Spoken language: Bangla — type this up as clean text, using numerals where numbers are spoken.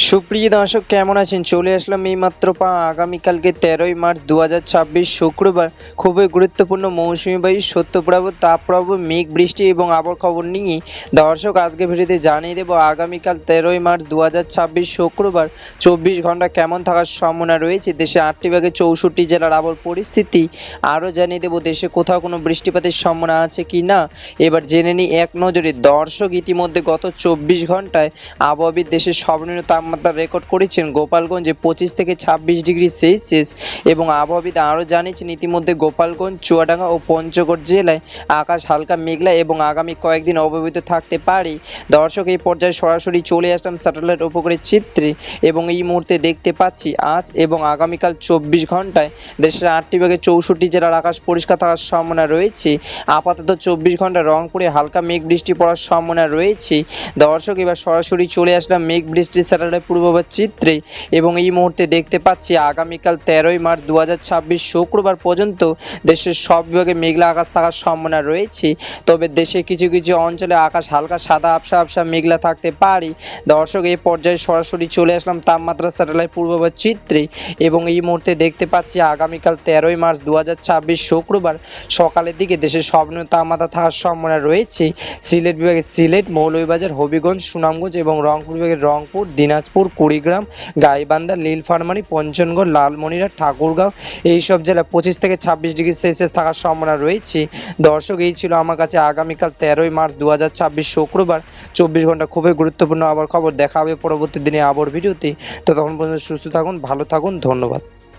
সুপ্রিয় দর্শক কেমন আছেন? চলে আসলাম এইমাত্র আগামীকালকে 13ই মার্চ 2026 শুক্রবার খুবই গুরুত্বপূর্ণ মৌসুমী বায়ু সত্যপ্রবাহ তাপপ্রবাহ মেঘ বৃষ্টি এবং আবহাওয়ার খবর নিয়ে দর্শক আজকে ভিডিওতে জানিয়ে দেব আগামীকাল 13ই মার্চ 2026 শুক্রবার 24 ঘন্টা কেমন থাকার সম্ভাবনা রয়েছে। দেশে 8টি বিভাগে 64 জেলার আবহাওয়ার পরিস্থিতি আরও জানিয়ে দেব দেশে কোথাও কোনো বৃষ্টিপাতের সম্ভাবনা আছে কি না। এবার জেনে নিই এক নজরে। দর্শক ইতিমধ্যে গত 24 ঘন্টায় আবহাওয়াবিদ দেশের সর্বনিম্ন তাপমাত্রা রেকর্ড করেছেন গোপালগঞ্জে 25 থেকে 26 ডিগ্রি সেলসিয়াস এবং আবহাওয়াবিদ আরও জানিয়েছেন ইতিমধ্যে গোপালগঞ্জ, চুয়াডাঙ্গা ও পঞ্চগড় জেলায় আকাশ হালকা মেঘলা এবং আগামী কয়েকদিন অব্যবহৃত থাকতে পারে। দর্শক এই পর্যায়ে সরাসরি চলে আসলাম স্যাটেলাইট উপগ্রহের চিত্রে এবং এই মুহূর্তে দেখতে পাচ্ছি আজ এবং আগামীকাল 24 ঘন্টায় দেশের 8টি বিভাগে 64 জেলার আকাশ পরিষ্কার থাকার সম্ভাবনা রয়েছে। আপাতত 24 ঘন্টা রংপুরে হালকা মেঘ বৃষ্টি পড়ার সম্ভাবনা রয়েছে। দর্শক এবার সরাসরি চলে আসলাম মেঘ বৃষ্টির স্যাটেলাইট পূর্বাভাস চিত্রে এবং এই মুহূর্তে দেখতে পাচ্ছি আগামীকাল 13ই মার্চ 2026 শুক্রবার পর্যন্ত দেশের সব বিভাগে মেঘলা আকাশ থাকার সম্ভাবনা রয়েছে। তবে দেশের কিছু কিছু অঞ্চলে আকাশ হালকা সাদা আবসা আবসা মেঘলা থাকতে পারে। দর্শক এই পর্যায়ে সরাসরি চলে আসলাম তাপমাত্রা স্যাটেলাইট পূর্বাভাস চিত্রে এবং এই মুহূর্তে দেখতে পাচ্ছি আগামীকাল 13ই মার্চ 2026 শুক্রবার সকালের দিকে দেশের সর্বনিম্ন তাপমাত্রা থাকার সম্ভাবনা রয়েছে। সিলেট বিভাগে সিলেট, মৌলভীবাজার, হবিগঞ্জ, সুনামগঞ্জ এবং রংপুর বিভাগের রংপুর, দিনাজপুর, কুড়িগ্রাম, গাইবান্ধা, নীলফামারী, পঞ্চগড়, লালমনিরহাট, ঠাকুরগাঁও এইসব জেলায় 25 থেকে 26 ডিগ্রি সেলসিয়াস থাকার সম্ভাবনা রয়েছে। দর্শক এই ছিল আমার কাছে আগামীকাল 13ই মার্চ 2026 শুক্রবার 24 ঘন্টা খুবই গুরুত্বপূর্ণ আবহাওয়ার খবর। দেখা হবে পরবর্তী দিনে আবহাওয়ার ভিডিওতে। ততক্ষণ পর্যন্ত সুস্থ থাকুন, ভালো থাকুন, ধন্যবাদ।